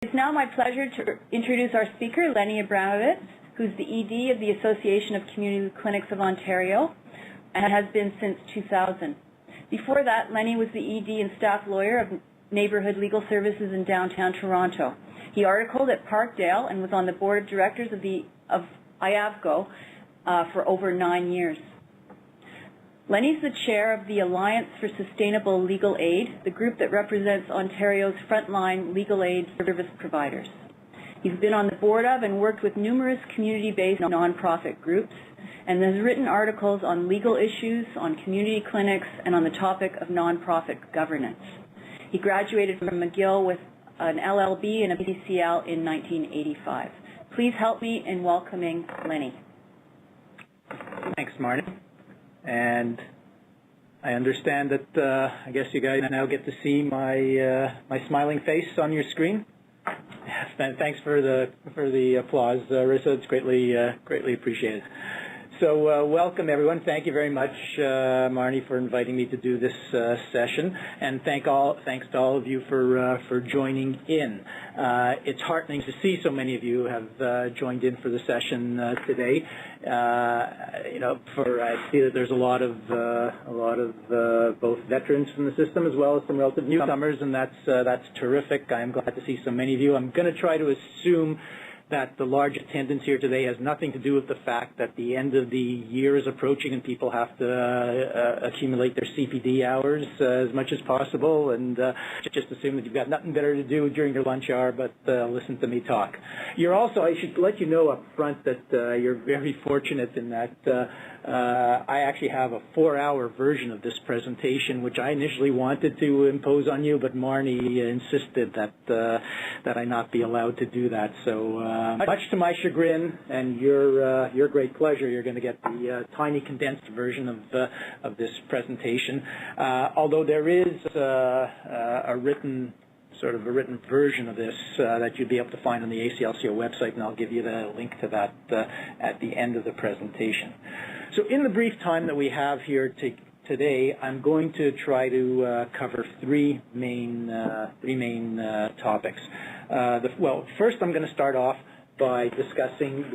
It's now my pleasure to introduce our speaker, Lenny Abramovitz, who's the ED of the Association of Community Clinics of Ontario and has been since 2000. Before that, Lenny was the ED and staff lawyer of Neighbourhood Legal Services in downtown Toronto. He articled at Parkdale and was on the board of directors of IAVGO for over 9 years. Lenny's the chair of the Alliance for Sustainable Legal Aid, the group that represents Ontario's frontline legal aid service providers. He's been on the board of and worked with numerous community-based nonprofit groups and has written articles on legal issues, on community clinics, and on the topic of nonprofit governance. He graduated from McGill with an LLB and a BCL in 1985. Please help me in welcoming Lenny. Thanks, Marnie. And I understand that I guess you guys now get to see my smiling face on your screen. Thanks for the applause, Rissa. It's greatly appreciated. So welcome, everyone. Thank you very much, Marnie, for inviting me to do this session, and thanks to all of you for joining in. It's heartening to see so many of you have joined in for the session today. I see that there's a lot of both veterans from the system as well as some relative newcomers, and that's terrific. I'm glad to see so many of you. I'm going to try to assume that the large attendance here today has nothing to do with the fact that the end of the year is approaching and people have to accumulate their CPD hours as much as possible, and just assume that you've got nothing better to do during your lunch hour but listen to me talk. I should let you know up front that you're very fortunate in that I actually have a 4-hour version of this presentation, which I initially wanted to impose on you, but Marnie insisted that I not be allowed to do that. So much to my chagrin and your great pleasure, you're going to get the tiny condensed version of this presentation. Although there is a written version of this that you'll be able to find on the ACLCO website, and I'll give you the link to that at the end of the presentation. So in the brief time that we have here today, I'm going to try to cover three main topics. First I'm going to start off by discussing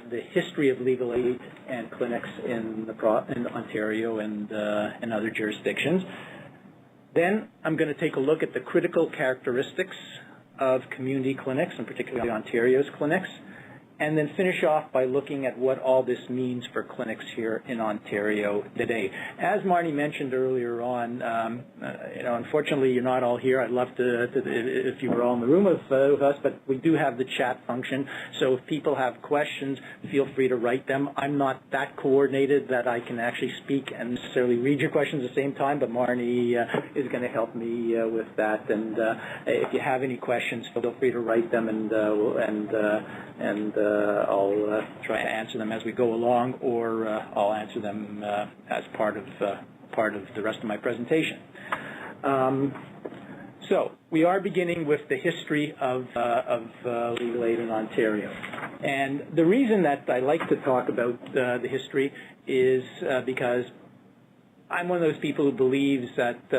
the history of legal aid and clinics in Ontario and other jurisdictions. Then I'm going to take a look at the critical characteristics of community clinics, and particularly Ontario's clinics, and then finish off by looking at what all this means for clinics here in Ontario today. As Marnie mentioned earlier on, unfortunately you're not all here. I'd love to if you were all in the room with us, but we do have the chat function, so if people have questions, feel free to write them. I'm not that coordinated that I can actually speak and necessarily read your questions at the same time, but Marnie is going to help me with that. And if you have any questions, feel free to write them, and I'll try to answer them as we go along, or I'll answer them as part of the rest of my presentation. So we are beginning with the history of legal aid in Ontario, and the reason that I like to talk about the history is because I'm one of those people who believes that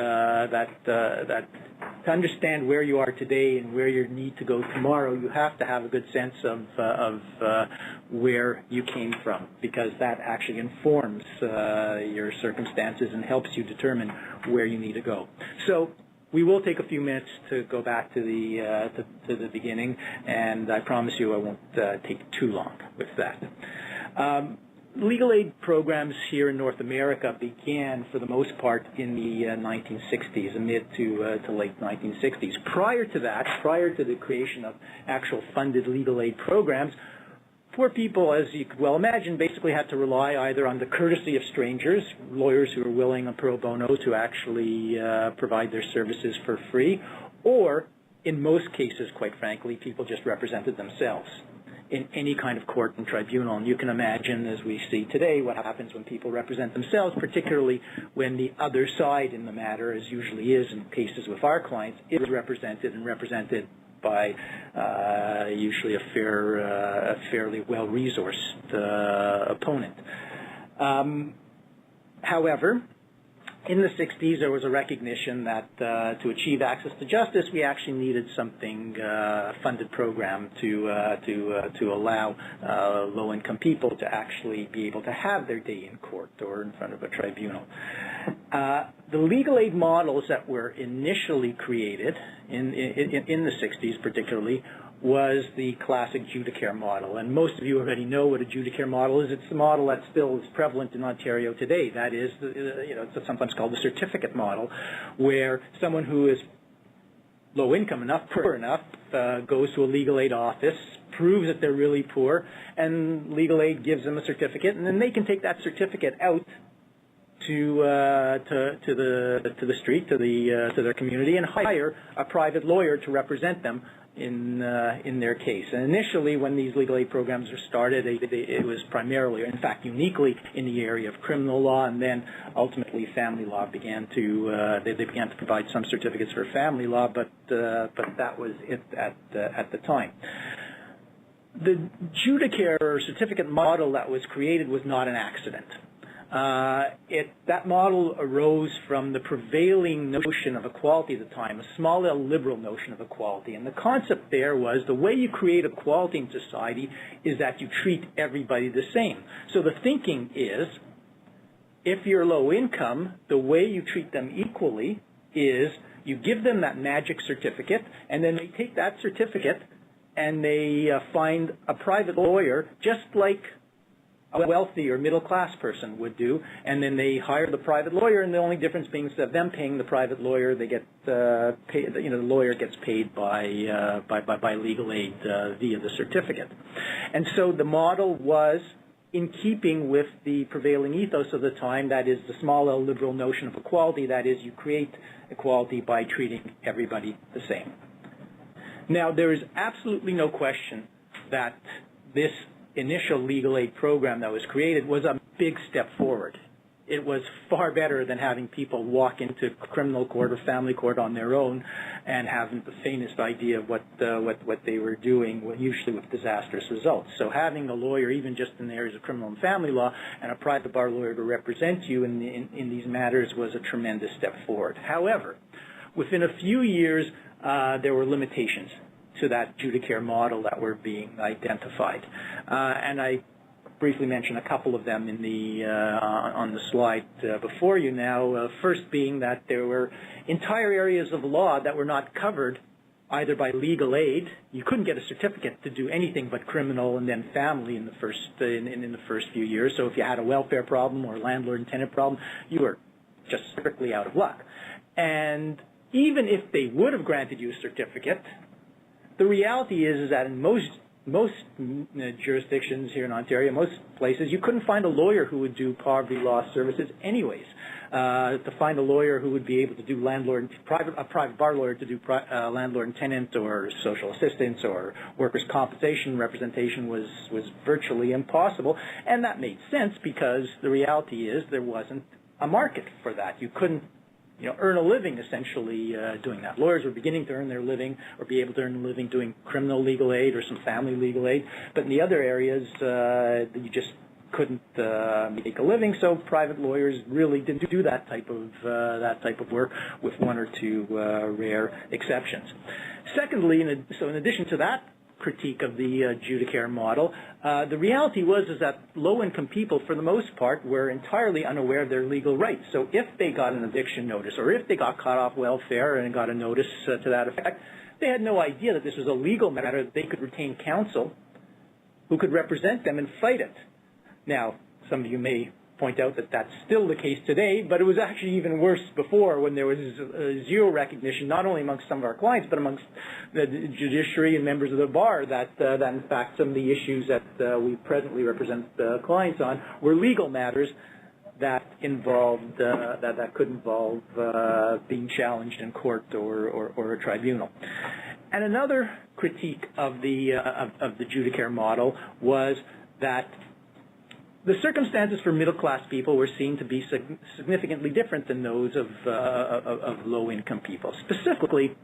to understand where you are today and where you need to go tomorrow, you have to have a good sense of where you came from, because that actually informs your circumstances and helps you determine where you need to go. So we will take a few minutes to go back to the beginning, and I promise you I won't take too long with that. Legal aid programs here in North America began, for the most part, in the 1960s, mid to late 1960s. Prior to that, prior to the creation of actual funded legal aid programs, poor people, as you could well imagine, basically had to rely either on the courtesy of strangers, lawyers who were willing pro bono to actually provide their services for free, or, in most cases, quite frankly, people just represented themselves in any kind of court and tribunal. And you can imagine, as we see today, what happens when people represent themselves, particularly when the other side in the matter, as usually is in cases with our clients, is represented by usually a fairly well-resourced opponent. However, in the 60s, there was a recognition that to achieve access to justice, we actually needed something, a funded program to allow low-income people to actually be able to have their day in court or in front of a tribunal. The legal aid models that were initially created in the 60s particularly was the classic Judicare model. And most of you already know what a Judicare model is. It's the model that still is prevalent in Ontario today. That is, it's sometimes called the certificate model, where someone who is low income enough, poor enough, goes to a legal aid office, proves that they're really poor, and legal aid gives them a certificate, and then they can take that certificate out to the street, to their community, and hire a private lawyer to represent them in their case. And initially, when these legal aid programs were started, it was primarily, in fact, uniquely in the area of criminal law, and then ultimately family law began to they began to provide some certificates for family law, but that was it at the time. The Judicare certificate model that was created was not an accident. That model arose from the prevailing notion of equality at the time, a small L liberal notion of equality. And the concept there was the way you create equality in society is that you treat everybody the same. So the thinking is, if you're low income, the way you treat them equally is you give them that magic certificate, and then they take that certificate and they find a private lawyer just like a wealthy or middle-class person would do, and then they hire the private lawyer, and the only difference being instead of them paying the private lawyer, they get paid. The lawyer gets paid by legal aid via the certificate. And so the model was in keeping with the prevailing ethos of the time, that is the small L liberal notion of equality, that is you create equality by treating everybody the same. Now, there is absolutely no question that this initial legal aid program that was created was a big step forward. It was far better than having people walk into criminal court or family court on their own and having the faintest idea of what they were doing, usually with disastrous results. So having a lawyer, even just in the areas of criminal and family law, and a private bar lawyer to represent you in these matters was a tremendous step forward. However, within a few years, there were limitations to that Judicare model that were being identified. And I briefly mentioned a couple of them in the on the slide before you now. First being that there were entire areas of law that were not covered either by legal aid. You couldn't get a certificate to do anything but criminal and then family in the first in the first few years. So if you had a welfare problem or a landlord and tenant problem, you were just strictly out of luck. And even if they would have granted you a certificate, the reality is that in most jurisdictions here in Ontario, most places, you couldn't find a lawyer who would do poverty law services anyways. To find a lawyer who would be able to do a private bar lawyer to do landlord and tenant or social assistance or workers' compensation representation was virtually impossible. And that made sense because the reality is there wasn't a market for that. You couldn't earn a living essentially doing that. Lawyers were beginning to earn their living or be able to earn a living doing criminal legal aid or some family legal aid, but in the other areas you just couldn't make a living. So private lawyers really didn't do that type of work, with one or two rare exceptions. Secondly, in addition to that critique of the Judicare model, the reality was that low-income people, for the most part, were entirely unaware of their legal rights. So if they got an eviction notice or if they got cut off welfare and got a notice to that effect, they had no idea that this was a legal matter, that they could retain counsel who could represent them and fight it. Now, some of you may point out that that's still the case today, but it was actually even worse before, when there was zero recognition, not only amongst some of our clients, but amongst the judiciary and members of the bar, that in fact some of the issues that we presently represent clients on were legal matters that involved that could involve being challenged in court or a tribunal. And another critique of the Judicare model was that the circumstances for middle-class people were seen to be significantly different than those of low-income people. Specifically,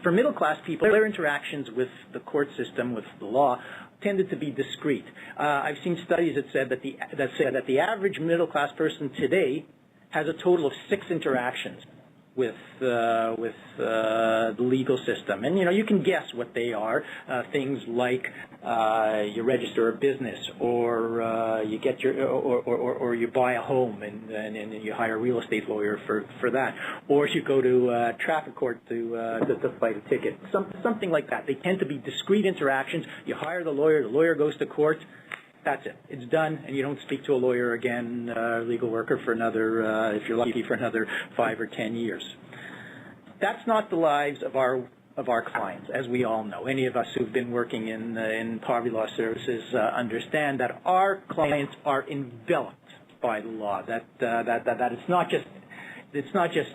for middle-class people, their interactions with the court system, with the law, tended to be discreet. I've seen studies that say that the average middle-class person today has a total of 6 interactions with the legal system, and you can guess what they are. Things like you register a business, or you get or you buy a home, and you hire a real estate lawyer for that, or you go to traffic court to fight a ticket, something like that. They tend to be discrete interactions. You hire the lawyer goes to court. That's it. It's done, and you don't speak to a lawyer again, legal worker, for another, if you're lucky, for another 5 or 10 years. That's not the lives of our clients, as we all know. Any of us who've been working in poverty law services understand that our clients are enveloped by the law. That it's not just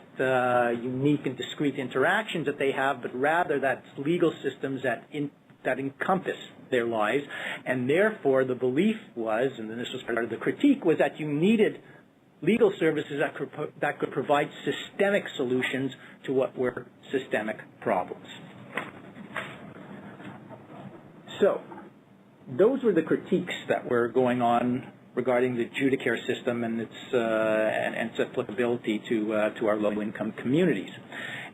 unique and discrete interactions that they have, but rather that's legal systems that encompass their lives, and therefore the belief was, and this was part of the critique, was that you needed legal services that could provide systemic solutions to what were systemic problems. So, those were the critiques that were going on regarding the Judicare system and its applicability to our low-income communities.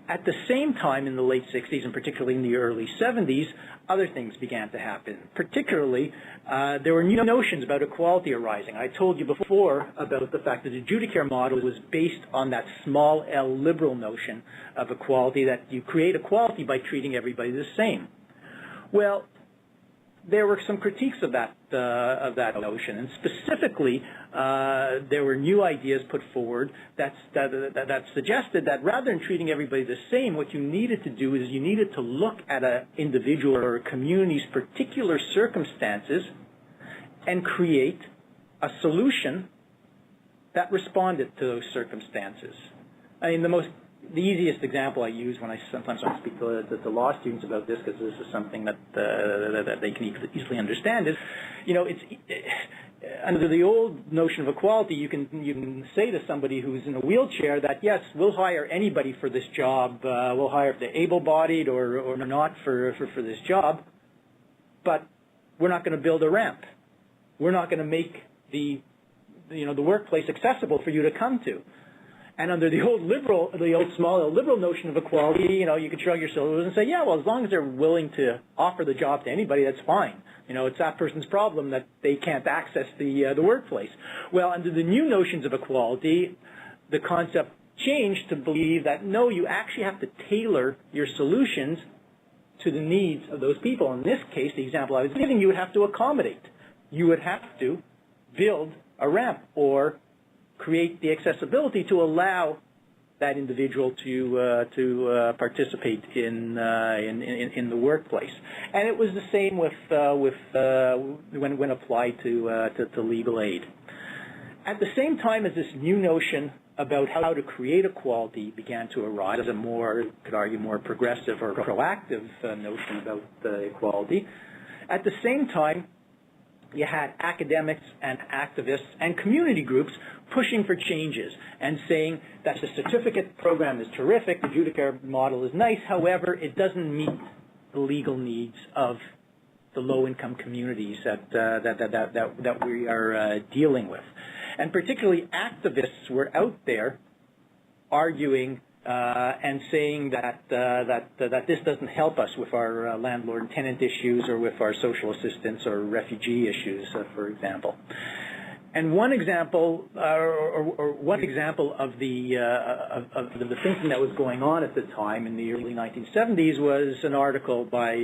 At the same time, in the late 60s and particularly in the early 70s, other things began to happen. Particularly, there were new notions about equality arising. I told you before about the fact that the Judicare model was based on that small L liberal notion of equality, that you create equality by treating everybody the same. Well, there were some critiques of that notion, and specifically, there were new ideas put forward that suggested that rather than treating everybody the same, what you needed to do is you needed to look at an individual or a community's particular circumstances and create a solution that responded to those circumstances. I mean, the easiest example I use when I sometimes speak to law students about this, because this is something that they can easily understand, is, it's under the old notion of equality, you can say to somebody who's in a wheelchair that, yes, we'll hire anybody for this job, we'll hire if they're able-bodied or not for this job, but we're not going to build a ramp. We're not going to make the workplace accessible for you to come to. And under the old small liberal notion of equality, you could shrug your shoulders and say, yeah, well, as long as they're willing to offer the job to anybody, that's fine. It's that person's problem that they can't access the workplace. Well, under the new notions of equality, the concept changed to believe that, no, you actually have to tailor your solutions to the needs of those people. In this case, the example I was giving, you would have to accommodate. You would have to build a ramp or create the accessibility to allow that individual to participate in the workplace. And it was the same when applied to legal aid. At the same time as this new notion about how to create equality began to arise, a more, could argue, more progressive or proactive notion about equality, at the same time, you had academics and activists and community groups pushing for changes and saying that the certificate program is terrific, the Judicare model is nice, however, it doesn't meet the legal needs of the low-income communities that we are dealing with. And particularly activists were out there arguing and saying that this doesn't help us with our landlord and tenant issues or with our social assistance or refugee issues, for example. And one example, of the thinking that was going on at the time in the early 1970s was an article by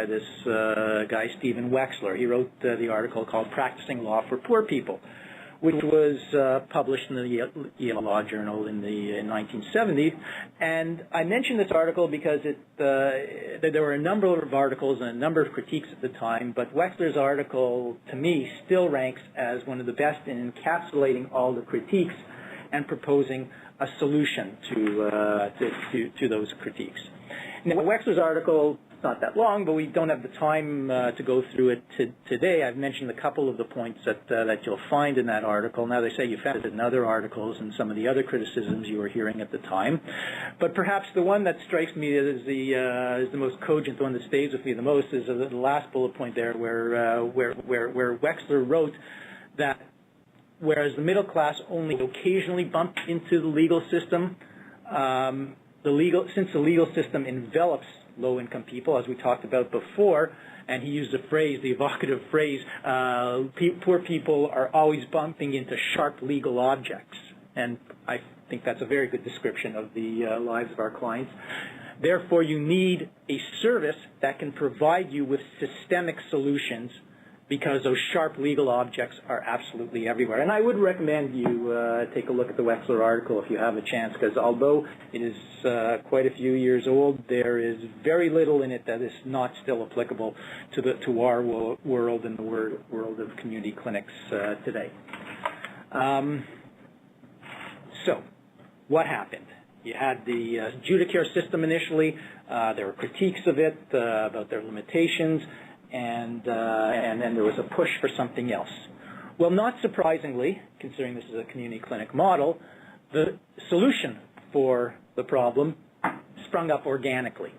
this guy Stephen Wexler. He wrote the article called "Practicing Law for Poor People," which was published in the Yale Law Journal in 1970. And I mention this article because there were a number of articles and a number of critiques at the time, but Wexler's article, to me, still ranks as one of the best in encapsulating all the critiques and proposing a solution to those critiques. Now, Wexler's article, it's not that long, but we don't have the time to go through it today. I've mentioned a couple of the points that you'll find in that article. Now, they say you found it in other articles and some of the other criticisms you were hearing at the time. But perhaps the one that strikes me as the most cogent, the one that stays with me the most, is the last bullet point there, where Wexler wrote that whereas the middle class only occasionally bump into the legal system. Since the legal system envelops low-income people, as we talked about before, and he used the evocative phrase, poor people are always bumping into sharp legal objects. And I think that's a very good description of the lives of our clients. Therefore, you need a service that can provide you with systemic solutions, because those sharp legal objects are absolutely everywhere. And I would recommend you take a look at the Wexler article if you have a chance, because although it is quite a few years old, there is very little in it that is not still applicable to our world and the world of community clinics today. So, what happened? You had the Judicare system initially. There were critiques of it about their limitations. And then there was a push for something else. Well, not surprisingly, considering this is a community clinic model, the solution for the problem sprung up organically.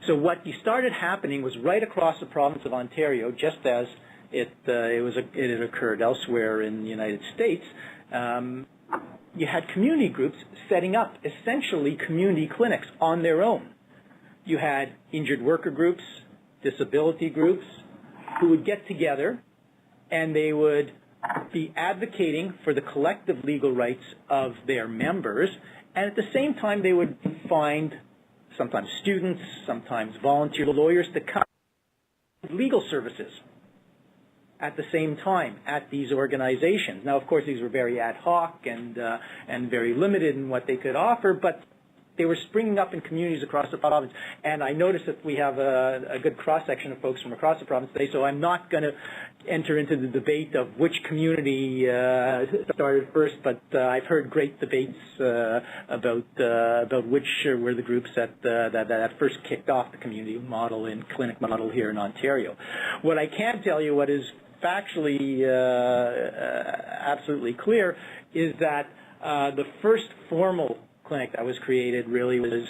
So what started happening was right across the province of Ontario, just as it had occurred elsewhere in the United States, you had community groups setting up essentially community clinics on their own. You had injured worker groups, disability groups, who would get together and they would be advocating for the collective legal rights of their members, and at the same time they would find sometimes students, sometimes volunteer lawyers to come with legal services at the same time at these organizations. Now, of course, these were very ad hoc and very limited in what they could offer, but they were springing up in communities across the province. And I noticed that we have a good cross-section of folks from across the province today, so I'm not going to enter into the debate of which community started first, but I've heard great debates about which were the groups that first kicked off the community model and clinic model here in Ontario. What I can tell you, what is factually absolutely clear, is that the first formal clinic that was created really was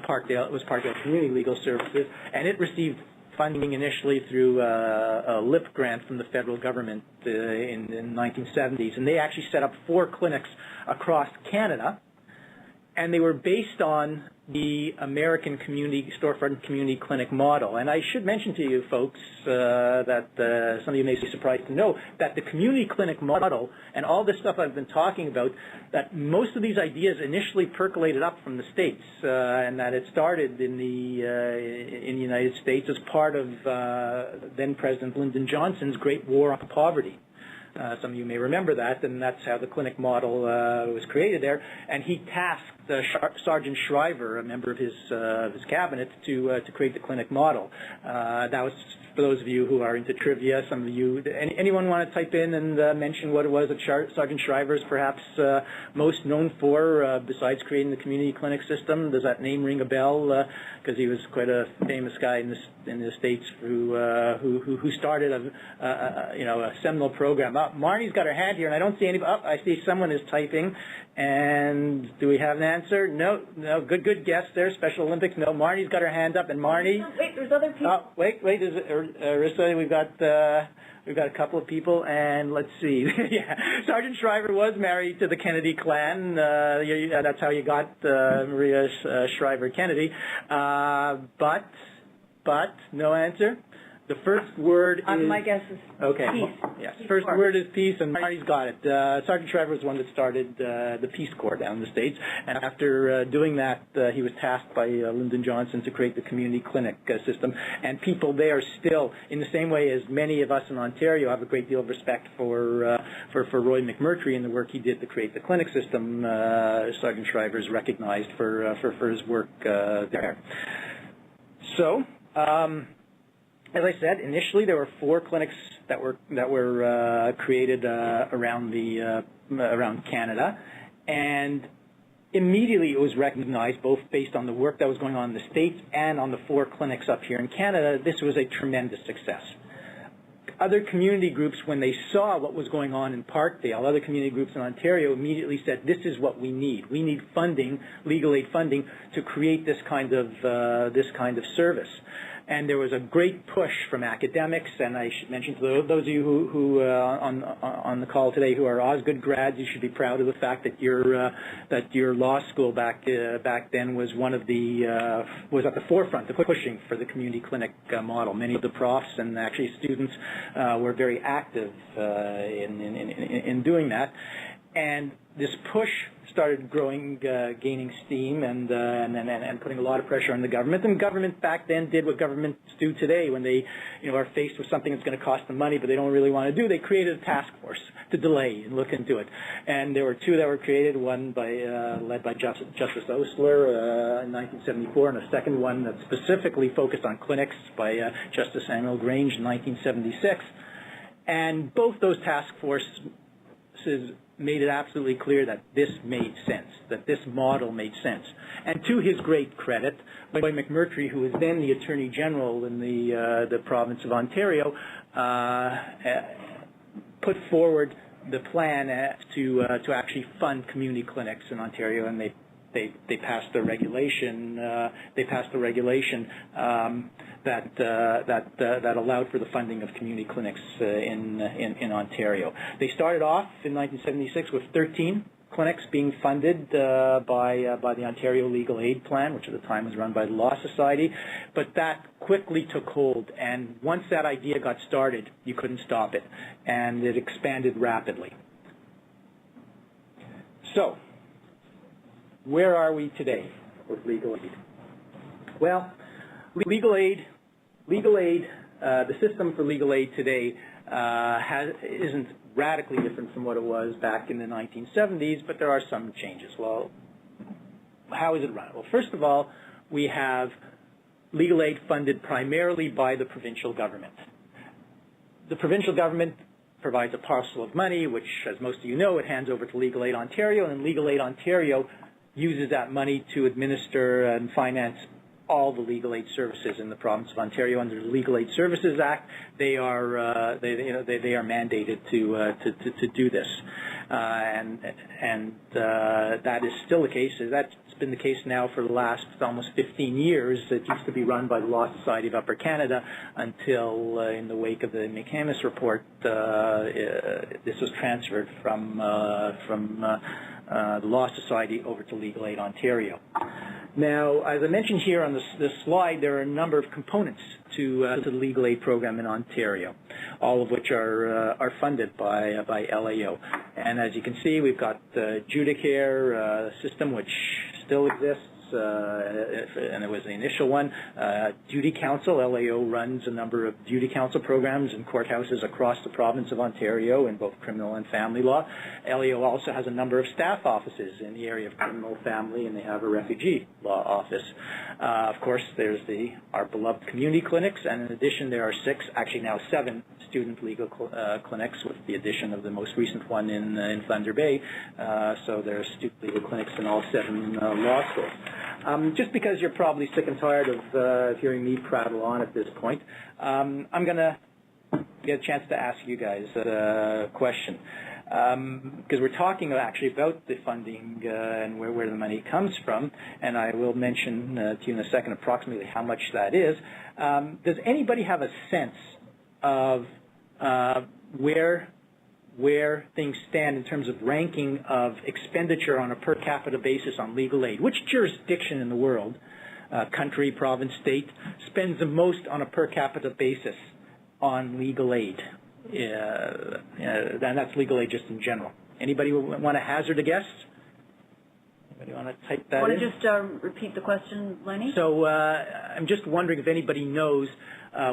Parkdale Community Legal Services, and it received funding initially through a LIP grant from the federal government in the 1970s, and they actually set up 4 clinics across Canada, and they were based on the American storefront community clinic model. And I should mention to you folks that some of you may be surprised to know that the community clinic model and all this stuff I've been talking about, that most of these ideas initially percolated up from the States, and that it started in the United States as part of then President Lyndon Johnson's Great War on Poverty. Some of you may remember that, and that's how the clinic model was created there. And he tasked Sergeant Shriver, a member of his cabinet, to create the clinic model. That was, for those of you who are into trivia, some of you, anyone want to type in and mention what it was that Sergeant Shriver is perhaps most known for, besides creating the community clinic system? Does that name ring a bell? Because he was quite a famous guy in the States who started a seminal program. Marnie's got her hand here, and I don't see anybody. I see someone is typing. And do we have an answer? No. Good guess there. Special Olympics. No. Marnie's got her hand up, and Marnie. Wait, there's other people. Oh, wait. Is it Arissa? We've got a couple of people, and let's see. Yeah, Sergeant Shriver was married to the Kennedy clan. That's how you got Maria Shriver Kennedy. But no answer. The first word is... My guess is peace. Yes, first word is peace, and Marty's got it. Sergeant Shriver was the one that started the Peace Corps down in the States, and after doing that, he was tasked by Lyndon Johnson to create the community clinic system, and people there still, in the same way as many of us in Ontario, have a great deal of respect for Roy McMurtry and the work he did to create the clinic system. Sergeant Shriver is recognized for his work there. So... as I said, initially there were 4 clinics that were created around Canada, and immediately it was recognized, both based on the work that was going on in the States and on the 4 clinics up here in Canada, this was a tremendous success. Other community groups, when they saw what was going on in Parkdale, other community groups in Ontario immediately said, this is what we need. We need funding, legal aid funding, to create this kind of service. And there was a great push from academics, and I should mention to those of you who on the call today who are Osgoode grads, you should be proud of the fact that your law school back then was one of the was at the forefront of pushing for the community clinic model. Many of the profs and actually students were very active in doing that. And this push started growing, gaining steam, and putting a lot of pressure on the government. And government back then did what governments do today when they, are faced with something that's going to cost them money, but they don't really want to do. They created a task force to delay and look into it. And there were two that were created. One led by Justice Osler in 1974, and a second one that specifically focused on clinics by Justice Samuel Grange in 1976. And both those task forces made it absolutely clear that this made sense, that this model made sense. And to his great credit, Roy McMurtry, who was then the Attorney General in the province of Ontario, put forward the plan to actually fund community clinics in Ontario, and they passed the regulation. That allowed for the funding of community clinics in Ontario. They started off in 1976 with 13 clinics being funded by the Ontario Legal Aid Plan, which at the time was run by the Law Society. But that quickly took hold, and once that idea got started, you couldn't stop it, and it expanded rapidly. So, where are we today with legal aid? Well, legal aid, the system for legal aid today isn't radically different from what it was back in the 1970s, but there are some changes. Well, how is it run? Well, first of all, we have legal aid funded primarily by the provincial government. The provincial government provides a parcel of money, which, as most of you know, it hands over to Legal Aid Ontario, and Legal Aid Ontario uses that money to administer and finance all the legal aid services in the province of Ontario under the Legal Aid Services Act. They are they are mandated to do this, and that is still the case. That's been the case now for the last almost 15 years. It used to be run by the Law Society of Upper Canada until, in the wake of the McCamus report, this was transferred from the Law Society over to Legal Aid Ontario. Now, as I mentioned here on this slide, there are a number of components to the legal aid program in Ontario, all of which are funded by LAO. And as you can see, we've got the Judicare system, which still exists, and it was the initial one. Duty Council, LAO runs a number of Duty Council programs in courthouses across the province of Ontario in both criminal and family law. LAO also has a number of staff offices in the area of criminal, family, and they have a refugee law office. Of course, there's our beloved community clinics, and in addition, there are 6, actually now 7, student legal clinics, with the addition of the most recent one in Thunder Bay. So there are student legal clinics in all 7 law schools. Just because you're probably sick and tired of hearing me prattle on at this point, I'm going to get a chance to ask you guys a question. Because we're talking actually about the funding and where the money comes from, and I will mention to you in a second approximately how much that is. Does anybody have a sense of where things stand in terms of ranking of expenditure on a per capita basis on legal aid? Which jurisdiction in the world, country, province, state, spends the most on a per capita basis on legal aid? And that's legal aid just in general. Anybody want to hazard a guess? Anybody want to type that in? Want to just repeat the question, Lenny? So I'm just wondering if anybody knows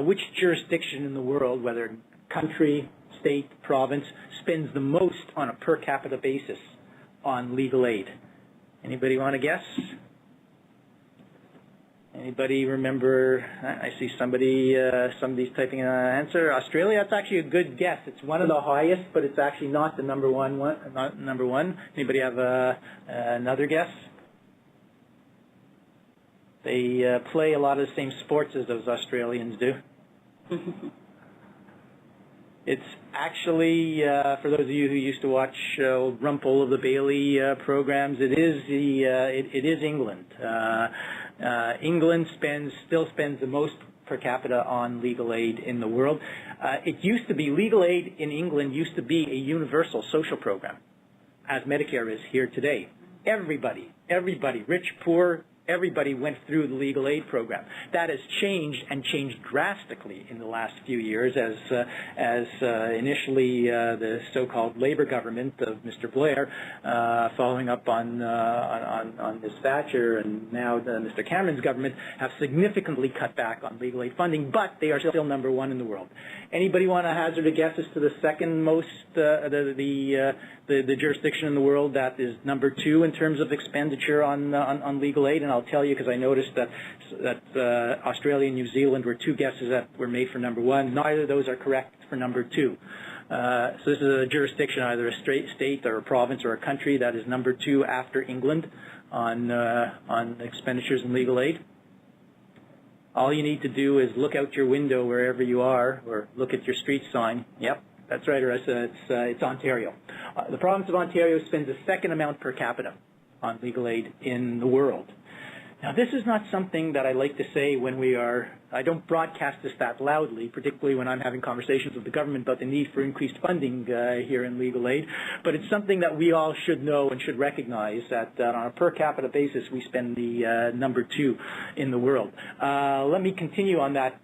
which jurisdiction in the world, whether country, state, province, spends the most on a per capita basis on legal aid. Anybody want to guess? Anybody remember? I see somebody's typing an answer. Australia. That's actually a good guess. It's one of the highest, but it's actually not the number one. Not number one. Anybody have another guess? They play a lot of the same sports as those Australians do. It's actually, for those of you who used to watch Rumpole of the Bailey programs, it is England. England still spends the most per capita on legal aid in the world. It used to be, legal aid in England used to be a universal social program, as Medicare is here today. Everybody, rich, poor, everybody went through the legal aid program. That has changed and changed drastically in the last few years as initially the so-called Labour government of Mr. Blair, following up on Ms. Thatcher and now Mr. Cameron's government, have significantly cut back on legal aid funding, but they are still number one in the world. Anybody want to hazard a guess as to the second most, the jurisdiction in the world that is number two in terms of expenditure on legal aid? And I'll tell you, because I noticed that Australia and New Zealand were two guesses that were made for number one. Neither of those are correct for number two. So this is a jurisdiction, either a state or a province or a country, that is number two after England on expenditures in legal aid. All you need to do is look out your window wherever you are, or look at your street sign. Yep, that's right, Arissa. It's Ontario. The province of Ontario spends the second amount per capita on legal aid in the world. Now, this is not something that I like to say when I don't broadcast this that loudly, particularly when I'm having conversations with the government about the need for increased funding here in legal aid, but it's something that we all should know and should recognize that on a per capita basis, we spend the number two in the world. Let me continue on that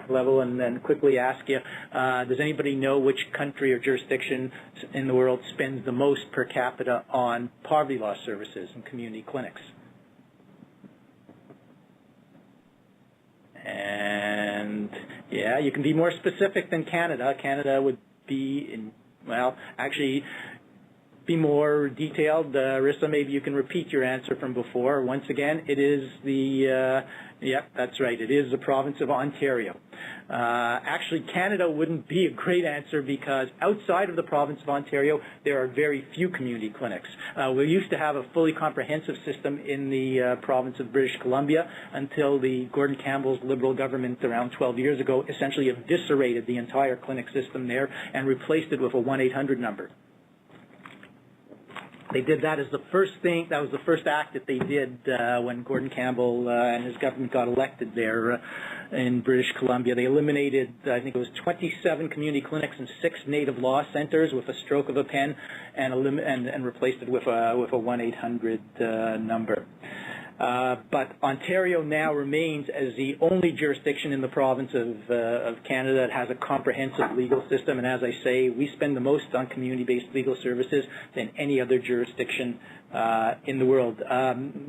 level and then quickly ask you, does anybody know which country or jurisdiction in the world spends the most per capita on poverty law services and community clinics? And yeah, you can be more specific than Canada. Canada would be actually be more detailed. Rissa, maybe you can repeat your answer from before. Once again, it is that's right. It is the province of Ontario. Actually, Canada wouldn't be a great answer because outside of the province of Ontario, there are very few community clinics. We used to have a fully comprehensive system in the province of British Columbia until the Gordon Campbell's Liberal government around 12 years ago essentially eviscerated the entire clinic system there and replaced it with a 1-800 number. They did that as the first thing. That was the first act that they did when Gordon Campbell and his government got elected there in British Columbia. They eliminated, I think it was 27 community clinics and 6 native law centers with a stroke of a pen, and replaced it with a 1-800 number. But Ontario now remains as the only jurisdiction in the province of Canada that has a comprehensive legal system. And as I say, we spend the most on community-based legal services than any other jurisdiction in the world.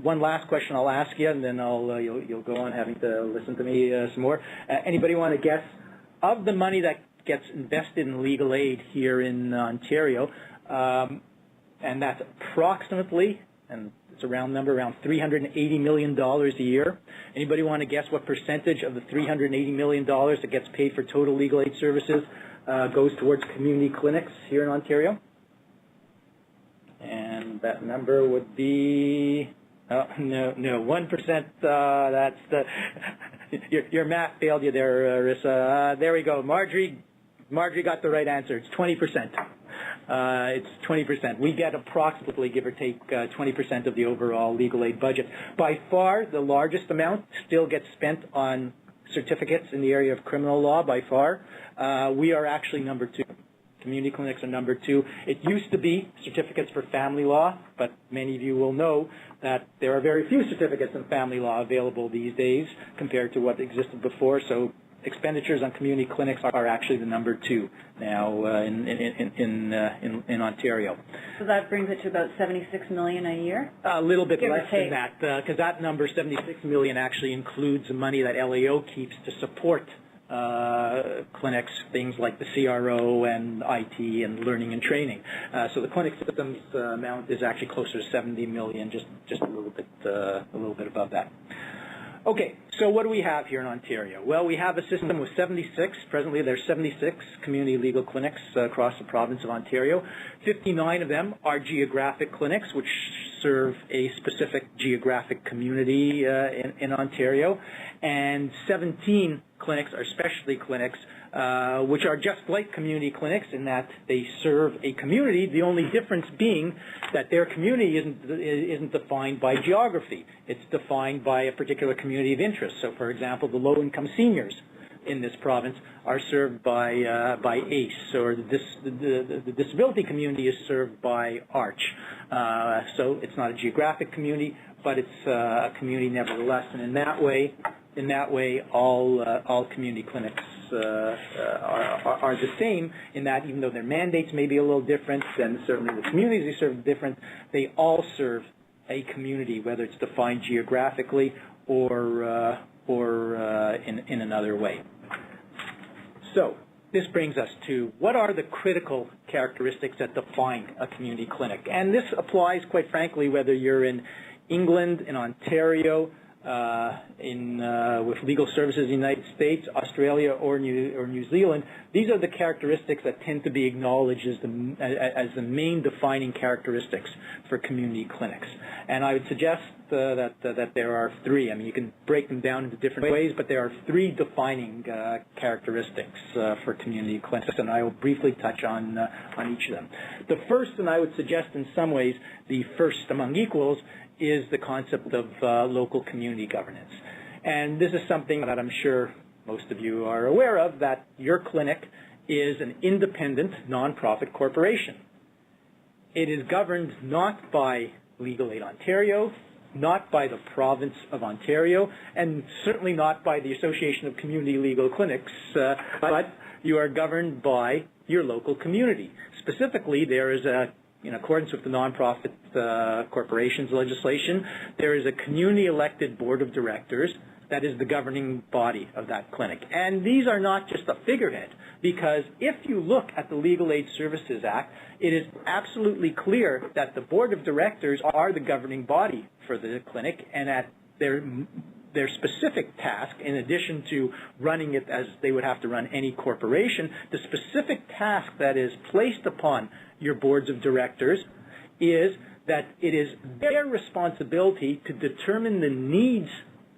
One last question I'll ask you, and then you'll go on having to listen to me some more. Anybody want to guess, of the money that gets invested in legal aid here in Ontario, and that's approximately, and it's a round number, around $380 million a year. Anybody want to guess what percentage of the $380 million that gets paid for total legal aid services goes towards community clinics here in Ontario? And that number would be, no, 1%. That's your math failed you there, Rissa. There we go. Marjorie got the right answer. It's 20%. It's 20%. We get approximately, give or take, 20% of the overall legal aid budget. By far, the largest amount still gets spent on certificates in the area of criminal law, by far. We are actually number two. Community clinics are number two. It used to be certificates for family law, but many of you will know that there are very few certificates in family law available these days compared to what existed before. So expenditures on community clinics are actually the number two now in Ontario. So that brings it to about $76 million a year? A little bit less than that, because that number, $76 million, actually includes the money that LAO keeps to support clinics, things like the CRO and IT and learning and training. So the clinic systems amount is actually closer to $70 million, just a little bit above that. Okay, so what do we have here in Ontario? Well, we have a system with 76. Presently, there's 76 community legal clinics across the province of Ontario. 59 of them are geographic clinics, which serve a specific geographic community in Ontario. And 17 clinics are specialty clinics which are just like community clinics in that they serve a community, the only difference being that their community isn't defined by geography. It's defined by a particular community of interest. So, for example, the low-income seniors in this province are served by ACE, or the disability community is served by ARCH. So it's not a geographic community, but it's a community nevertheless. And in that way, all community clinics are the same in that even though their mandates may be a little different, then certainly the communities they serve are different, they all serve a community, whether it's defined geographically or in another way. So this brings us to what are the critical characteristics that define a community clinic. And this applies, quite frankly, whether you're in England, in Ontario, with legal services in the United States, Australia, or New Zealand. These are the characteristics that tend to be acknowledged as the main defining characteristics for community clinics. And I would suggest that there are three. I mean, you can break them down into different ways, but there are three defining characteristics for community clinics, and I will briefly touch on each of them. The first, and I would suggest in some ways the first among equals, is the concept of local community governance. And this is something that I'm sure most of you are aware of, that your clinic is an independent nonprofit corporation. It is governed not by Legal Aid Ontario, not by the province of Ontario, and certainly not by the Association of Community Legal Clinics, but you are governed by your local community. Specifically, there is in accordance with the nonprofit corporations legislation, there is a community-elected board of directors that is the governing body of that clinic. And these are not just a figurehead, because if you look at the Legal Aid Services Act, it is absolutely clear that the board of directors are the governing body for the clinic, and that their specific task, in addition to running it as they would have to run any corporation, the specific task that is placed upon your boards of directors is that it is their responsibility to determine the needs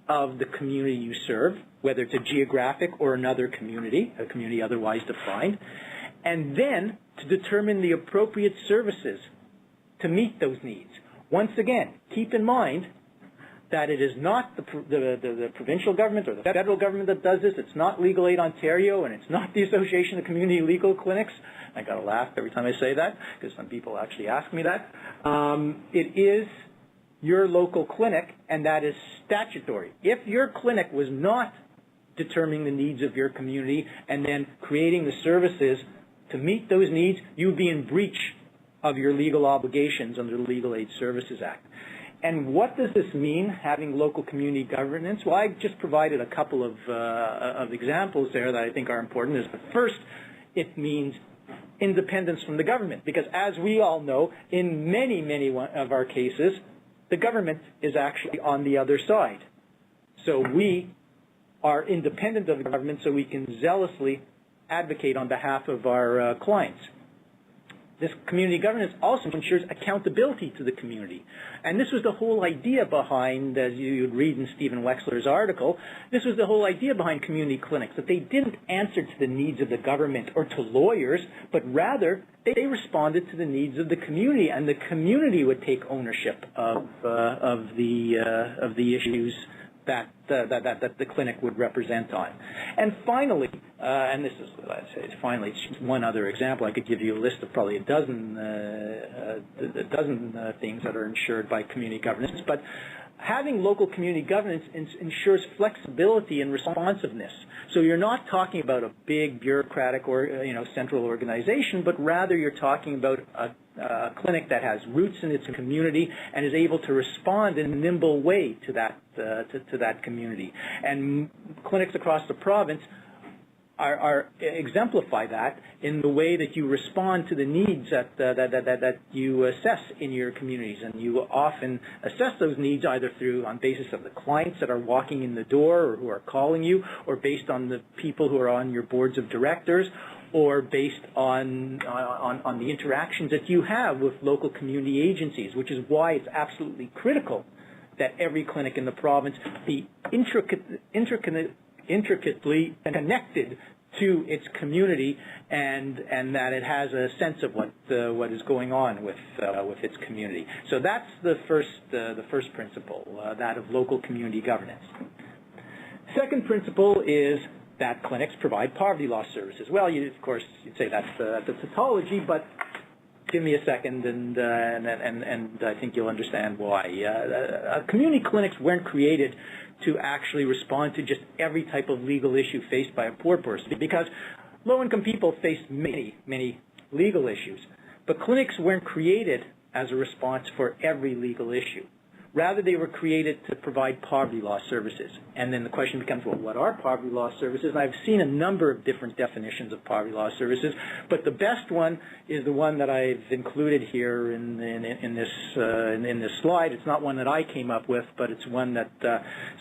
of the community you serve, whether it's a geographic or another community, a community otherwise defined, and then to determine the appropriate services to meet those needs. Once again, keep in mind that it is not the provincial government or the federal government that does this. It's not Legal Aid Ontario, and it's not the Association of Community Legal Clinics. I got to laugh every time I say that, because some people actually ask me that. It is your local clinic, and that is statutory. If your clinic was not determining the needs of your community and then creating the services to meet those needs, you would be in breach of your legal obligations under the Legal Aid Services Act. And what does this mean, having local community governance? Well, I just provided a couple of examples there that I think are important. First, it means independence from the government, because as we all know, in many, many of our cases, the government is actually on the other side. So we are independent of the government, so we can zealously advocate on behalf of our clients. This community governance also ensures accountability to the community. And this was the whole idea behind, as you'd read in Stephen Wexler's article, this was the whole idea behind community clinics, that they didn't answer to the needs of the government or to lawyers, but rather they responded to the needs of the community, and the community would take ownership of the issues that the clinic would represent on. And finally, and this is, let's say, finally, it's just one other example. I could give you a list of probably a dozen things that are ensured by community governance. But having local community governance ensures flexibility and responsiveness. So you're not talking about a big bureaucratic or central organization, but rather you're talking about a clinic that has roots in its community and is able to respond in a nimble way to that community. And clinics across the province exemplify that in the way that you respond to the needs that you assess in your communities, and you often assess those needs either on basis of the clients that are walking in the door or who are calling you, or based on the people who are on your boards of directors, or based on the interactions that you have with local community agencies, which is why it's absolutely critical that every clinic in the province be intricately connected to its community, and that it has a sense of what is going on with its community. So that's the first principle, that of local community governance. Second principle is that clinics provide poverty law services. Well, of course, you'd say that's a tautology, but give me a second, and I think you'll understand why. Community clinics weren't created to actually respond to just every type of legal issue faced by a poor person, because low-income people face many legal issues. But clinics weren't created as a response for every legal issue. Rather, they were created to provide poverty law services. And then the question becomes, well, what are poverty law services? And I've seen a number of different definitions of poverty law services, but the best one is the one that I've included here in this slide. It's not one that I came up with, but it's one that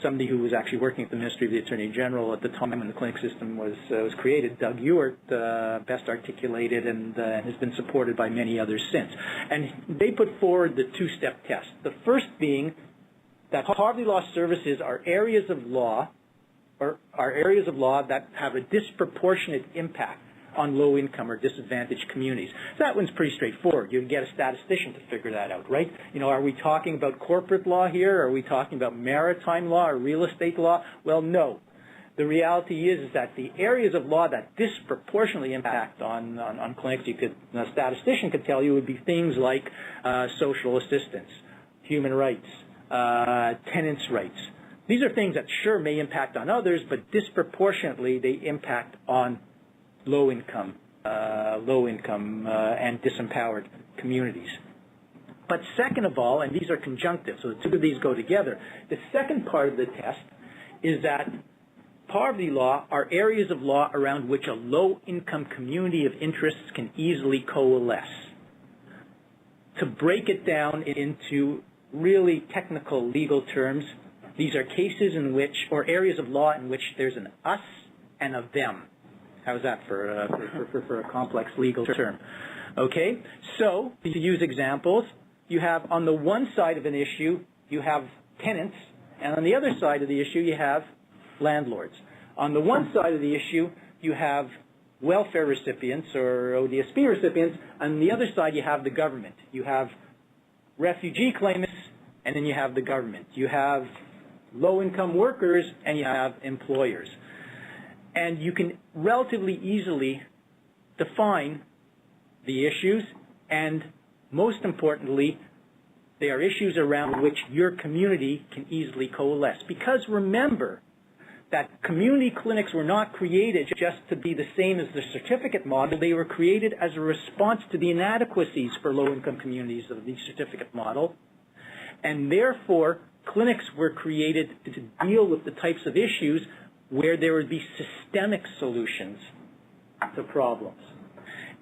somebody who was actually working at the Ministry of the Attorney General at the time when the clinic system was created, Doug Ewart, best articulated and has been supported by many others since. And they put forward the two-step test. The first being that poverty law services are areas of law that have a disproportionate impact on low-income or disadvantaged communities. So that one's pretty straightforward. You can get a statistician to figure that out, right? You know, are we talking about corporate law here? Are we talking about maritime law or real estate law? Well, no. The reality is that the areas of law that disproportionately impact on clinics, a statistician could tell you, would be things like social assistance, human rights, tenants' rights. These are things that sure may impact on others, but disproportionately they impact on low-income and disempowered communities. But second of all, and these are conjunctive, so the two of these go together, the second part of the test is that poverty law are areas of law around which a low-income community of interests can easily coalesce. To break it down into really technical legal terms, these are cases in which, or areas of law in which there's an us and a them. How's that for a complex legal term? Okay, so to use examples, you have on the one side of an issue, you have tenants, and on the other side of the issue, you have landlords. On the one side of the issue, you have welfare recipients or ODSP recipients. On the other side, you have the government. You have refugee claimants, and then you have the government. You have low-income workers, and you have employers. And you can relatively easily define the issues, and most importantly, they are issues around which your community can easily coalesce. Because remember that community clinics were not created just to be the same as the certificate model. They were created as a response to the inadequacies for low-income communities of the certificate model. And therefore, clinics were created to deal with the types of issues where there would be systemic solutions to problems.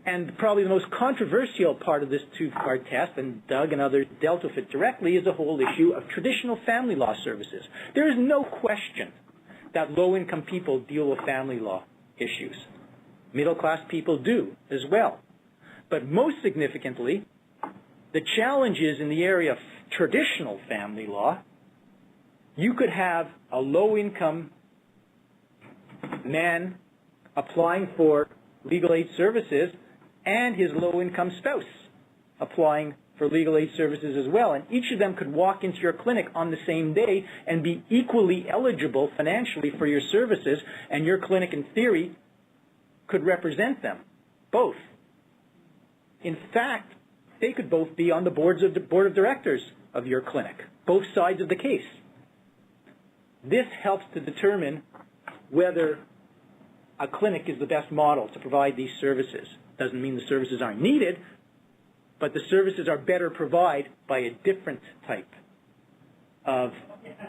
And probably the most controversial part of this two-part test, and Doug and others dealt with it directly, is the whole issue of traditional family law services. There is no question that low-income people deal with family law issues. Middle-class people do as well. But most significantly, the challenges in the area of traditional family law, you could have a low-income man applying for legal aid services and his low-income spouse applying for legal aid services as well. And each of them could walk into your clinic on the same day and be equally eligible financially for your services, and your clinic, in theory, could represent them, both. In fact, they could both be on the board of directors of your clinic, both sides of the case. This helps to determine whether a clinic is the best model to provide these services. Doesn't mean the services aren't needed, but the services are better provided by a different type of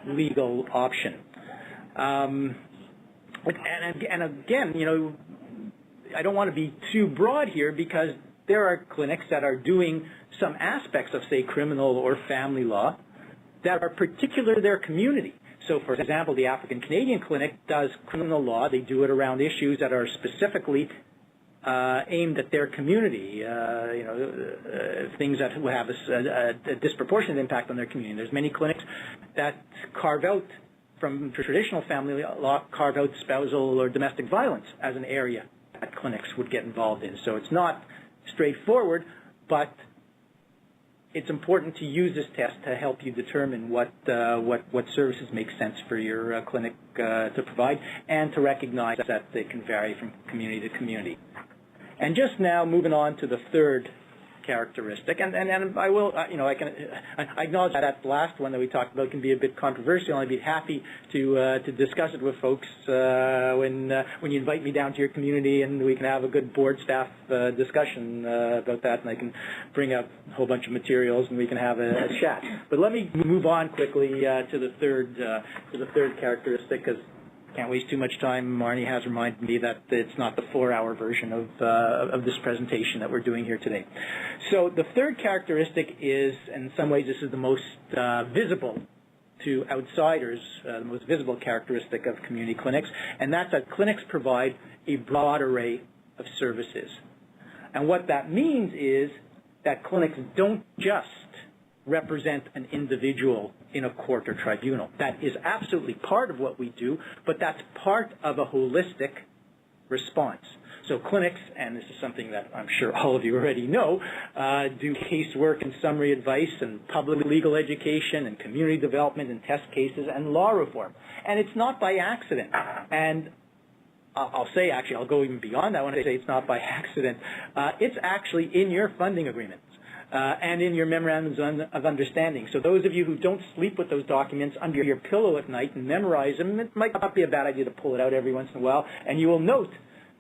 legal option. And again, you know, I don't want to be too broad here, because there are clinics that are doing some aspects of, say, criminal or family law that are particular to their community. So, for example, the African Canadian Clinic does criminal law. They do it around issues that are specifically aimed at their community, things that will have a disproportionate impact on their community. There's many clinics that carve out from traditional family law, carve out spousal or domestic violence as an area that clinics would get involved in. So it's not straightforward, but it's important to use this test to help you determine what services make sense for your clinic to provide, and to recognize that they can vary from community to community. And just now, moving on to the third characteristic, and I will, I acknowledge that last one that we talked about can be a bit controversial, and I'd be happy to discuss it with folks when you invite me down to your community, and we can have a good board staff discussion about that, and I can bring up a whole bunch of materials, and we can have a chat. But let me move on quickly to the third characteristic, because can't waste too much time. Marnie has reminded me that it's not the 4-hour version of this presentation that we're doing here today. So the third characteristic is, in some ways, this is the most visible to outsiders, the most visible characteristic of community clinics, and that's that clinics provide a broad array of services. And what that means is that clinics don't just represent an individual in a court or tribunal. That is absolutely part of what we do, but that's part of a holistic response. So clinics, and this is something that I'm sure all of you already know, do casework and summary advice and public legal education and community development and test cases and law reform. And it's not by accident. And I'll say, actually, I'll go even beyond that when I say it's not by accident. It's actually in your funding agreements. And in your memorandums of understanding. So those of you who don't sleep with those documents under your pillow at night and memorize them, it might not be a bad idea to pull it out every once in a while. And you will note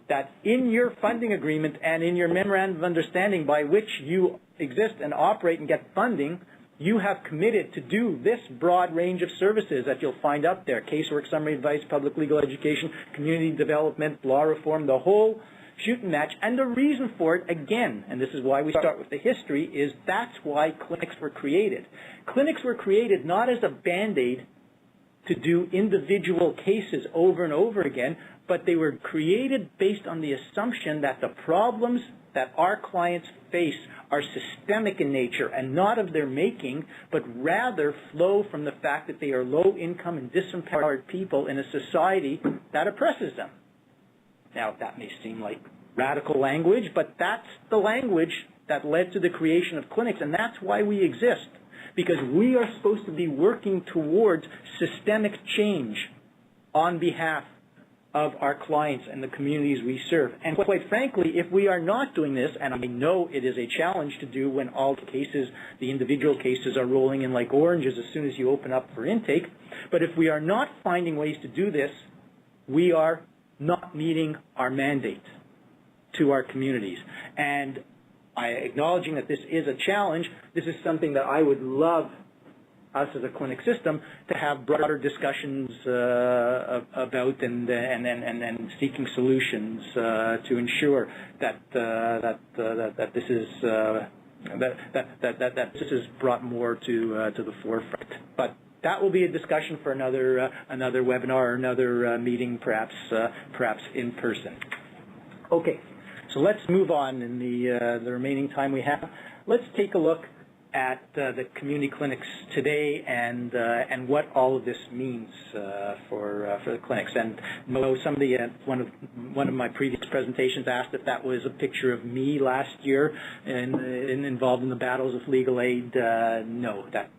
that in your funding agreement and in your memorandum of understanding by which you exist and operate and get funding, you have committed to do this broad range of services that you'll find up there: casework, summary advice, public legal education, community development, law reform, the whole shoot and match. And the reason for it, again, and this is why we start with the history, is that's why clinics were created. Clinics were created not as a Band-Aid to do individual cases over and over again, but they were created based on the assumption that the problems that our clients face are systemic in nature and not of their making, but rather flow from the fact that they are low-income and disempowered people in a society that oppresses them. Now, that may seem like radical language, but that's the language that led to the creation of clinics, and that's why we exist, because we are supposed to be working towards systemic change on behalf of our clients and the communities we serve. And quite frankly, if we are not doing this, and I know it is a challenge to do when all the cases, the individual cases, are rolling in like oranges as soon as you open up for intake, but if we are not finding ways to do this, we are not meeting our mandate to our communities. And acknowledging that this is a challenge, this is something that I would love us as a clinic system to have broader discussions about and seeking solutions to ensure that this is that this is brought more to the forefront. But that will be a discussion for another webinar or another meeting, perhaps in person. Okay, so let's move on in the remaining time we have. Let's take a look at the community clinics today and what all of this means for the clinics. And somebody at one of my previous presentations asked if that was a picture of me last year involved in the battles of legal aid. No, that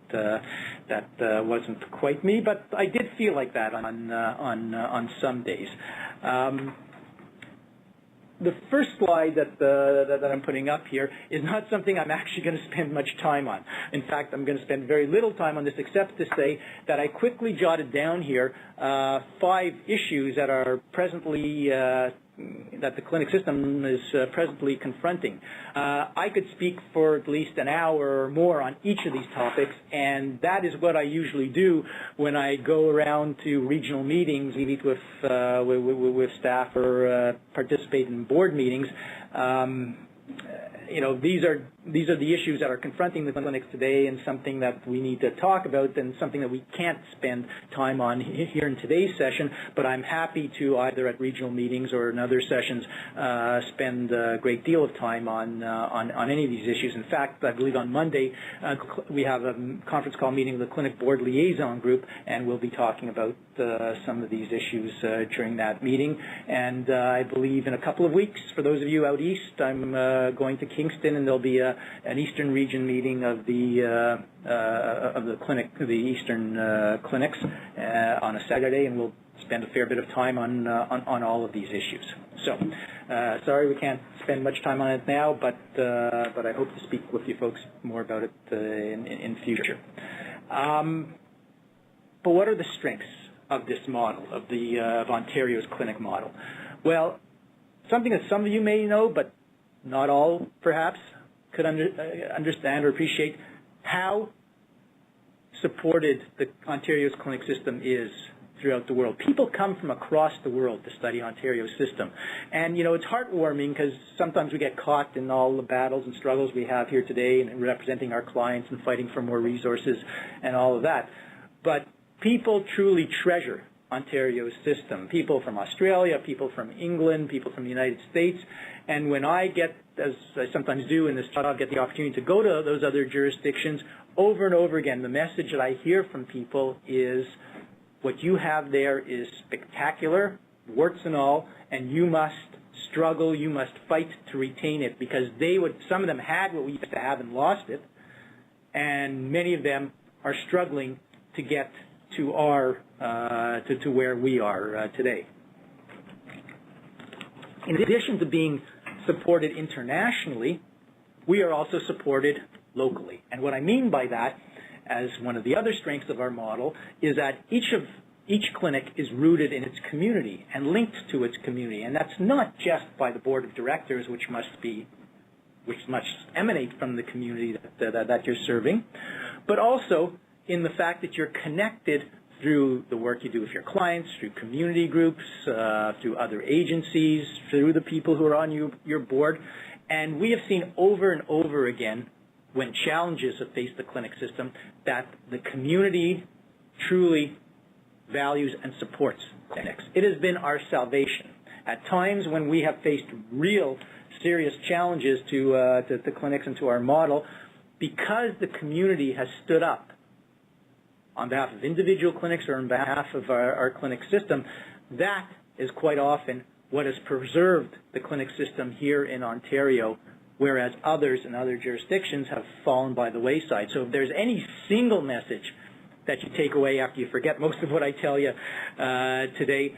wasn't quite me, but I did feel like that on some days. The first slide that I'm putting up here is not something I'm actually going to spend much time on. In fact, I'm going to spend very little time on this, except to say that I quickly jotted down here 5 issues that are presently that the clinic system is presently confronting. I could speak for at least an hour or more on each of these topics, and that is what I usually do when I go around to regional meetings, meet with staff, or participate in board meetings. these are the issues that are confronting the clinics today, and something that we need to talk about, and something that we can't spend time on here in today's session. But I'm happy to, either at regional meetings or in other sessions, spend a great deal of time on any of these issues. In fact, I believe on Monday we have a conference call meeting with the Clinic Board Liaison Group, and we'll be talking about some of these issues during that meeting. And I believe in a couple of weeks, for those of you out east, I'm going to Kingston, and there'll be an Eastern Region meeting of the clinic, the Eastern clinics, on a Saturday, and we'll spend a fair bit of time on all of these issues. So, sorry we can't spend much time on it now, but I hope to speak with you folks more about it in future. But what are the strengths of this model, of Ontario's clinic model? Well, something that some of you may know, but not all perhaps could understand or appreciate how supported the Ontario's clinic system is throughout the world. People come from across the world to study Ontario's system. And, it's heartwarming, because sometimes we get caught in all the battles and struggles we have here today, and representing our clients and fighting for more resources and all of that. But people truly treasure Ontario's system. People from Australia, people from England, people from the United States. And when I get, as I sometimes do in this job, get the opportunity to go to those other jurisdictions, over and over again, the message that I hear from people is, what you have there is spectacular, warts and all, and you must struggle, you must fight to retain it, because some of them had what we used to have and lost it, and many of them are struggling to get to to where we are today. In addition to being supported internationally, we are also supported locally. And what I mean by that, as one of the other strengths of our model, is that each clinic is rooted in its community and linked to its community. And that's not just by the board of directors, which must emanate from the community that you're serving, but also in the fact that you're connected through the work you do with your clients, through community groups, through other agencies, through the people who are on your board. And we have seen over and over again, when challenges have faced the clinic system, that the community truly values and supports clinics. It has been our salvation. At times when we have faced real serious challenges to clinics and to our model, because the community has stood up on behalf of individual clinics or on behalf of our clinic system, that is quite often what has preserved the clinic system here in Ontario, whereas others in other jurisdictions have fallen by the wayside. So if there's any single message that you take away after you forget most of what I tell you today,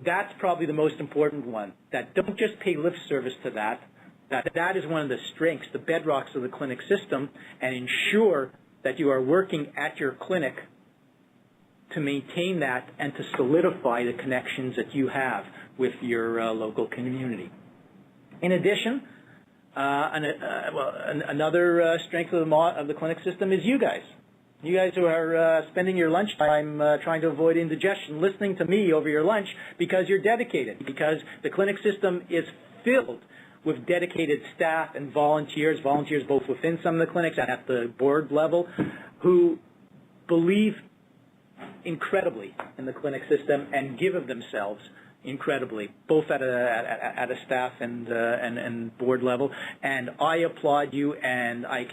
that's probably the most important one. That don't just pay lip service to that. That is one of the strengths, the bedrocks of the clinic system, and ensure that you are working at your clinic to maintain that and to solidify the connections that you have with your local community. In addition, another strength of the clinic system is you guys. You guys who are spending your lunchtime trying to avoid indigestion, listening to me over your lunch, because you're dedicated, because the clinic system is filled with dedicated staff and volunteers both within some of the clinics and at the board level, who believe incredibly in the clinic system and give of themselves incredibly, both at a staff and board level. And I applaud you, and I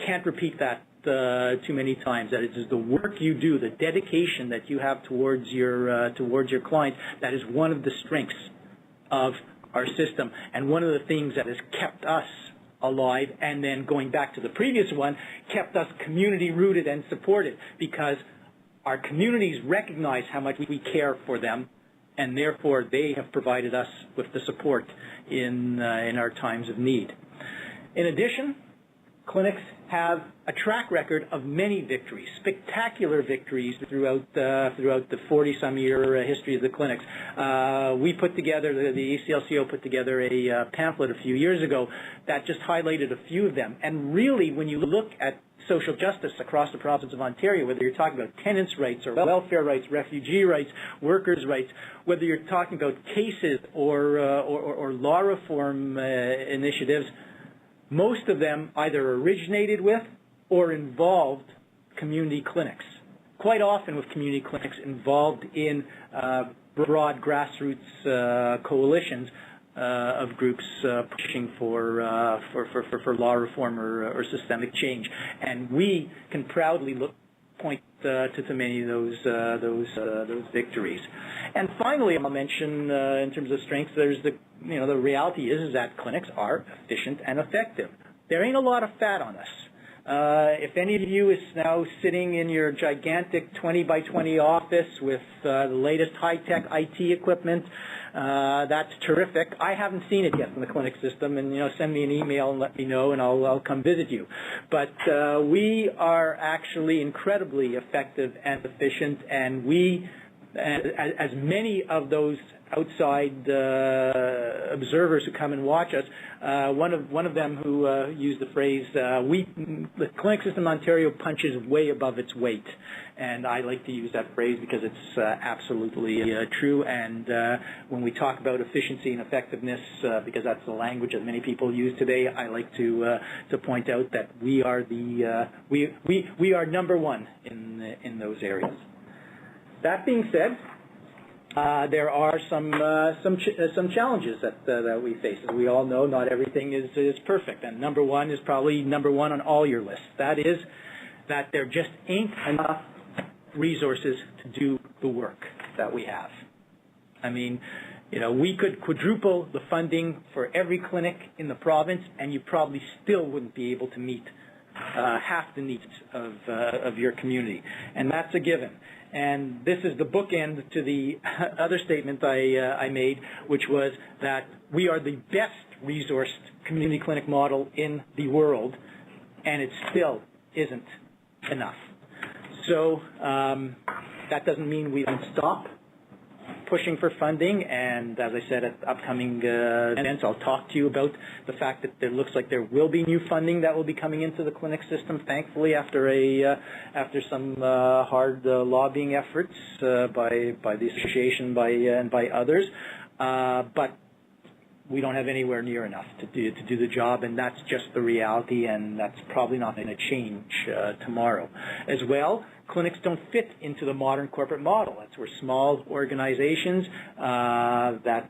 can't repeat that too many times. That it is the work you do, the dedication that you have towards your clients, that is one of the strengths of our system, and one of the things that has kept us alive, and then going back to the previous one, kept us community rooted and supported, because our communities recognize how much we care for them, and therefore they have provided us with the support in our times of need. In addition, clinics have a track record of many victories, spectacular victories throughout the 40-some-year history of the clinics. We put together, the ACLCO put together a pamphlet a few years ago that just highlighted a few of them. And really, when you look at social justice across the province of Ontario, whether you're talking about tenants' rights or welfare rights, refugee rights, workers' rights, whether you're talking about cases or law reform initiatives, most of them either originated with or involved community clinics. Quite often with community clinics involved in broad grassroots coalitions of groups pushing for law reform or systemic change, and we can proudly point to many of those victories. And finally, I'll mention in terms of strengths, there's the reality is that clinics are efficient and effective. There ain't a lot of fat on us. If any of you is now sitting in your gigantic 20 by 20 office with the latest high-tech IT equipment, that's terrific. I haven't seen it yet in the clinic system, and send me an email and let me know, and I'll come visit you. But we are actually incredibly effective and efficient, and we, as many of those outside observers who come and watch us, one of them who used the phrase, the clinic system in Ontario punches way above its weight. And I like to use that phrase because it's absolutely true. And when we talk about efficiency and effectiveness, because that's the language that many people use today, I like to point out that we are we are number one in those areas. That being said, there are some challenges that we face. As we all know, not everything is perfect, and number one is probably number one on all your lists. That is that there just ain't enough resources to do the work that we have. I mean, we could quadruple the funding for every clinic in the province, and you probably still wouldn't be able to meet half the needs of your community, and that's a given. And this is the bookend to the other statement I made, which was that we are the best resourced community clinic model in the world, and it still isn't enough. So that doesn't mean we don't stop pushing for funding, and as I said at upcoming events, I'll talk to you about the fact that it looks like there will be new funding that will be coming into the clinic system, thankfully, after some hard lobbying efforts by the association and by others. But we don't have anywhere near enough to do the job, and that's just the reality, and that's probably not going to change tomorrow. As well, clinics don't fit into the modern corporate model. We're small organizations that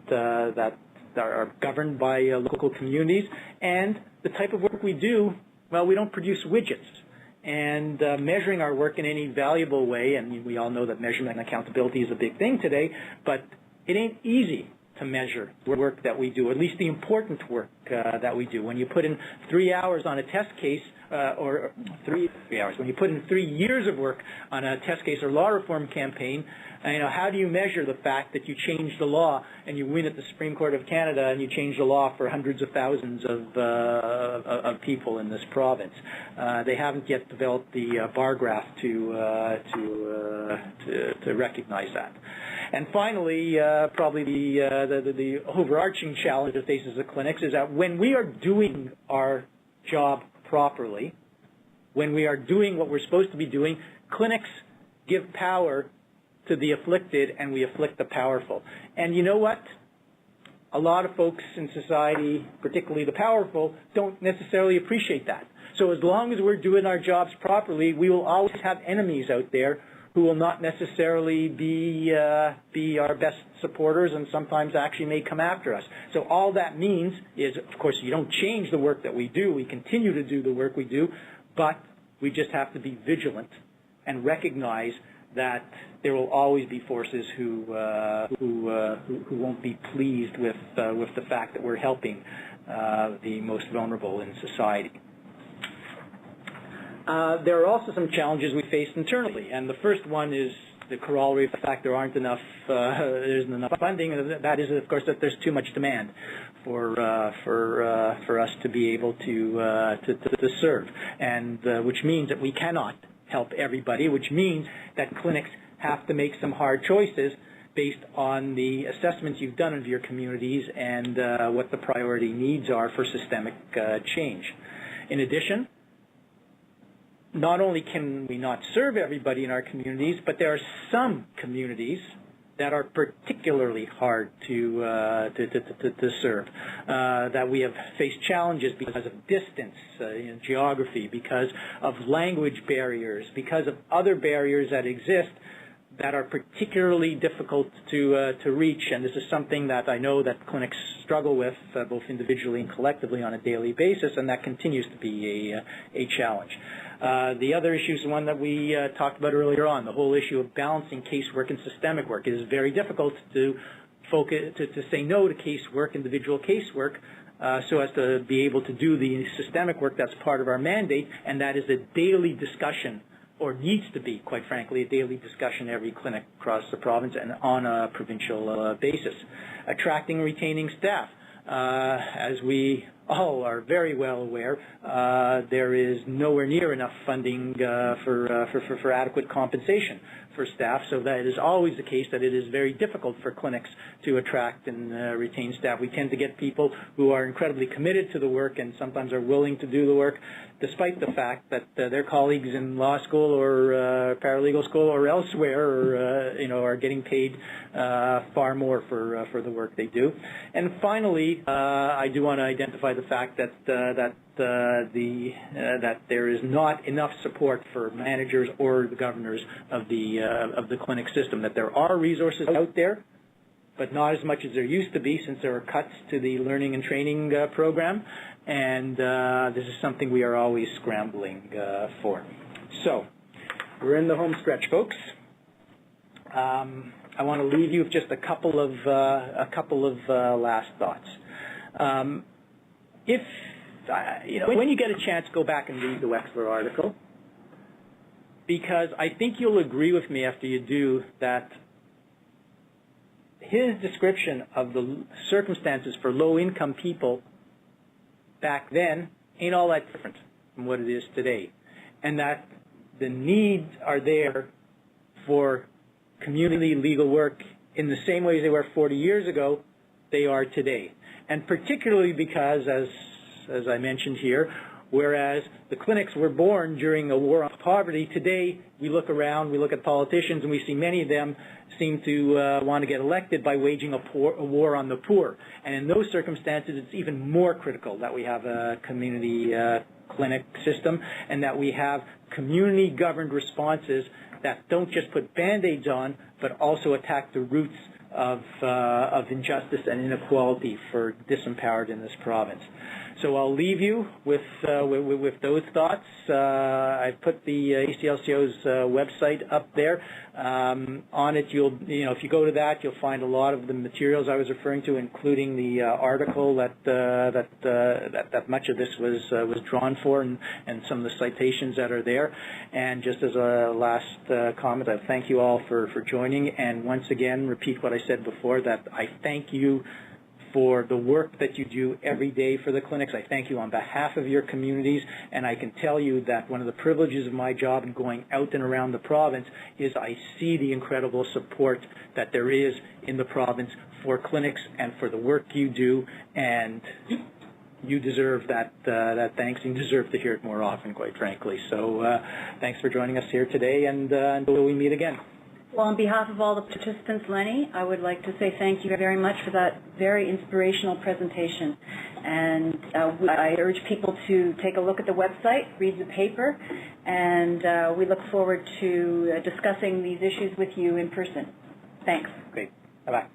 are governed by local communities, and the type of work we do, well, we don't produce widgets. And measuring our work in any valuable way, and we all know that measurement and accountability is a big thing today, but it ain't easy to measure the work that we do, at least the important work that we do. When you put in 3 hours on a test case, or 3 hours, when you put in 3 years of work on a test case or law reform campaign, how do you measure the fact that you change the law and you win at the Supreme Court of Canada and you change the law for hundreds of thousands of people in this province? They haven't yet developed the bar graph to recognize that. And finally, probably the overarching challenge that faces the clinics is that when we are doing our job properly, when we are doing what we're supposed to be doing, clinics give power to the afflicted, and we afflict the powerful. And you know what? A lot of folks in society, particularly the powerful, don't necessarily appreciate that. So as long as we're doing our jobs properly, we will always have enemies out there who will not necessarily be our best supporters, and sometimes actually may come after us. So all that means is, of course, you don't change the work that we do. We continue to do the work we do, but we just have to be vigilant and recognize that there will always be forces who won't be pleased with the fact that we're helping the most vulnerable in society. There are also some challenges we face internally, and the first one is the corollary of the fact there isn't enough funding. And that is, of course, that there's too much demand for us to be able to serve, and which means that we cannot help everybody, which means that clinics have to make some hard choices based on the assessments you've done of your communities and what the priority needs are for systemic change. In addition, not only can we not serve everybody in our communities, but there are some communities that are particularly hard to serve, that we have faced challenges because of distance, geography, because of language barriers, because of other barriers that exist that are particularly difficult to reach, and this is something that I know that clinics struggle with both individually and collectively on a daily basis, and that continues to be a challenge. The other issue is one that we talked about earlier on, the whole issue of balancing casework and systemic work. It is very difficult to focus, to say no to casework, individual casework, so as to be able to do the systemic work that's part of our mandate, and that is a daily discussion, or needs to be, quite frankly, a daily discussion every clinic across the province and on a provincial basis. Attracting and retaining staff. As we all are very well aware, there is nowhere near enough funding for adequate compensation for staff, so that it is always the case that it is very difficult for clinics to attract and retain staff. We tend to get people who are incredibly committed to the work and sometimes are willing to do the work, despite the fact that their colleagues in law school or paralegal school or elsewhere are getting paid far more for the work they do. And finally, I do want to identify the fact that that there is not enough support for managers or the governors of the clinic system. That there are resources out there, but not as much as there used to be, since there are cuts to the learning and training program, and this is something we are always scrambling for. So we're in the home stretch, folks. I want to leave you with just a couple of last thoughts. When you get a chance, go back and read the Wexler article, because I think you'll agree with me after you do that his description of the circumstances for low-income people back then ain't all that different from what it is today, and that the needs are there for community legal work in the same way they were 40 years ago, they are today. And particularly because, as I mentioned here, whereas the clinics were born during a war on poverty, today we look around, we look at politicians, and we see many of them seem to want to get elected by waging a war on the poor. And in those circumstances, it's even more critical that we have a community clinic system and that we have community-governed responses that don't just put Band-Aids on, but also attack the roots of injustice and inequality for disempowered in this province. So I'll leave you with those thoughts. I've put the ACLCO's website up there. On it, if you go to that, you'll find a lot of the materials I was referring to, including the article that much of this was drawn for, and some of the citations that are there. And just as a last comment, I thank you all for joining, and once again repeat what I said before, that I thank you for the work that you do every day for the clinics. I thank you on behalf of your communities, and I can tell you that one of the privileges of my job in going out and around the province is I see the incredible support that there is in the province for clinics and for the work you do, and you deserve that thanks, and you deserve to hear it more often, quite frankly. So thanks for joining us here today, and until we meet again. Well, on behalf of all the participants, Lenny, I would like to say thank you very much for that very inspirational presentation. And I urge people to take a look at the website, read the paper, and we look forward to discussing these issues with you in person. Thanks. Great. Bye-bye.